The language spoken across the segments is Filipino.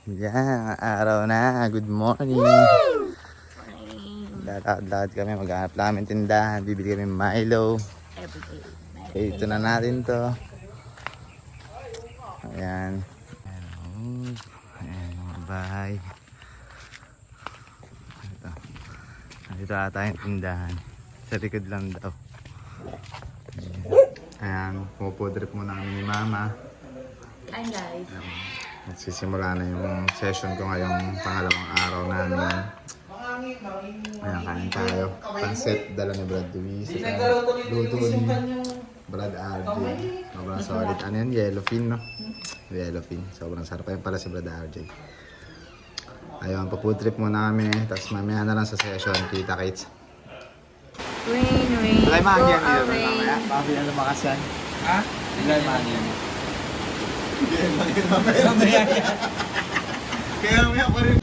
Yan, araw na. Good morning. Lakad-lakad kami. Maghanap namin tindahan. Bibili kami Milo. Okay, ito na natin to. Ayan. Ayan mga bahay. Ito. Nandito ata yung tindahan. Sa likod lang daw. Ayan. Pupudrip muna kami ni Mama. Hi guys. Magsisimula na yung session ko ngayong pangalawang araw namin. Ayan, kain tayo. Pansit, dala ni Brad Luis. Luto ni Brad RJ. Sobrang solid. Ano yan? Yellowfin, no? Yellowfin. Sobrang sarap. Ayan pala si Brad RJ. Ayun, pa-food trip muna kami. Tapos mamaya na lang sa session. Kita kits. Rain, rain, Ilay go mahagyan dito. away. Bakit na lumakas yan? Ha? Ilay mahagyan. Kaya mamaya pa rin.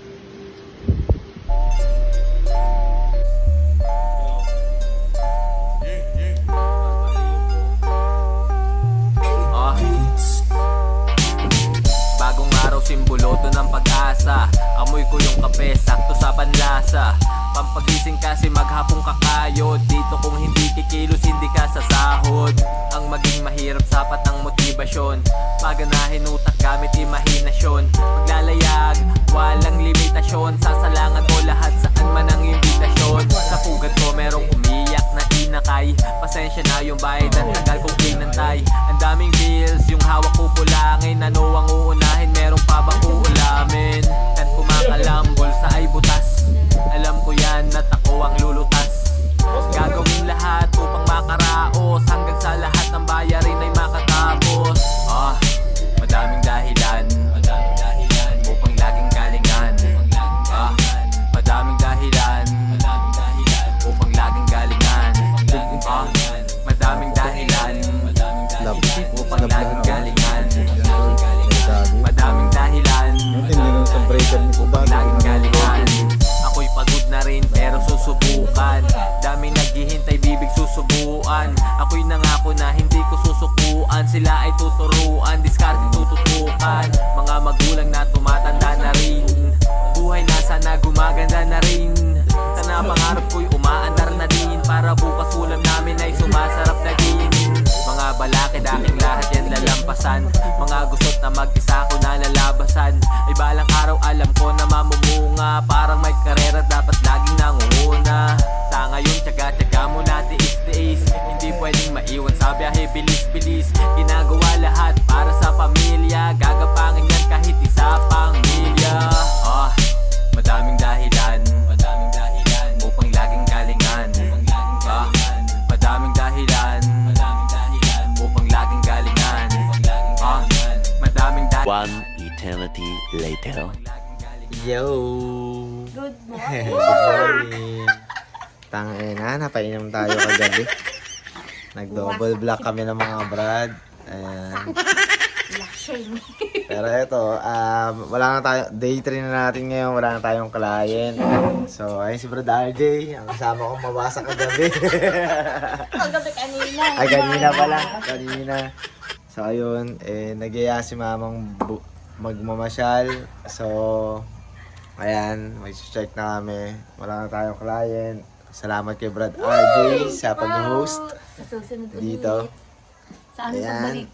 Bagong araw, simbolo to ng pag-asa. Amoy ko yung kape, sakto sa panlasa. Pampagising kasi maghapong kakayod. Dito kung hindi kikilos, hindi ka sa sahod. Ang maging mahirap, sapat ang motibasyon. Paganahin utak gamit imahinasyon. Maglalayag, walang limitasyon. Sasalangan ko lahat saan man ang imbitasyon. Sa pugad ko merong umiyak na inakay. Pasensya na yung bayad, ang tagal kong pinantay. Ang daming bills, yung hawak ko pulangin. Ano ang uunahin, merong pa bang uulamin? Kan kumakalambol sa ay butas. Alam ko yan at ako ang lulutas. Gagawin lahat upang makaraos. Hanggang sa lahat ng bayarin ay makatapos. Madaming dahilan upang laging galingan. Madaming dahilan upang laging galingan. Madaming dahilan upang laging galingan. Madaming dahilan upang laging galingan. Ako'y pagod na rin pero susubukan. Daming naghihintay bibig susubuan. Ako'y nangako na hindi ko susukuan. Sila ay tuturuan, diskarte tututukan. Mga magulang na tumatanda na rin. Buhay na sana gumaganda na rin. Sana pangarap ko'y umaandar na din. Para bukas ulam namin ay sumasarap na din. Mga balakid aking lahat yan lalampasan. Mga gusot na mag-isa ko na lalabasan. Ay balang araw alam ko na mamumunga. Parang may karera dapat laging nangunguna. Sa ngayon tsaga-tsaga mo na tiis-tiis. Hindi pwedeng maiwan sa biyahe bilis-bilis. Ginagawa lahat para sa pamilya. Gagapangin yan kahit isa pang milya. Madaming dahilan upang laging galingan. Madaming dahilan upang laging galingan. Madaming dahilan. One eternity later. Yo! Good morning. Good morning. Tangina, napainom tayo kagabi. Nag-double black kami ng mga Brad. Ayan. Lasing. Pero ito, wala na tayo, day 3 na natin ngayon, wala na tayong client. So, ayun si Brad RJ, ang kasama kong mabasa kagabi. Paggabi kanina. Ay, kanina pala, kanina. So, ayun, nagyaya si mamang magmamasyal. So, ayan, mag-check na kami. Wala na tayong client. Salamat kay Brad RJ sa pag-host Sa susunod dito. ulit. Sa ano sa Ayan. balik?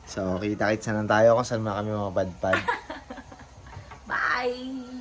So, kita-kitsa na tayo kung saan man kami mapadpad. Bye!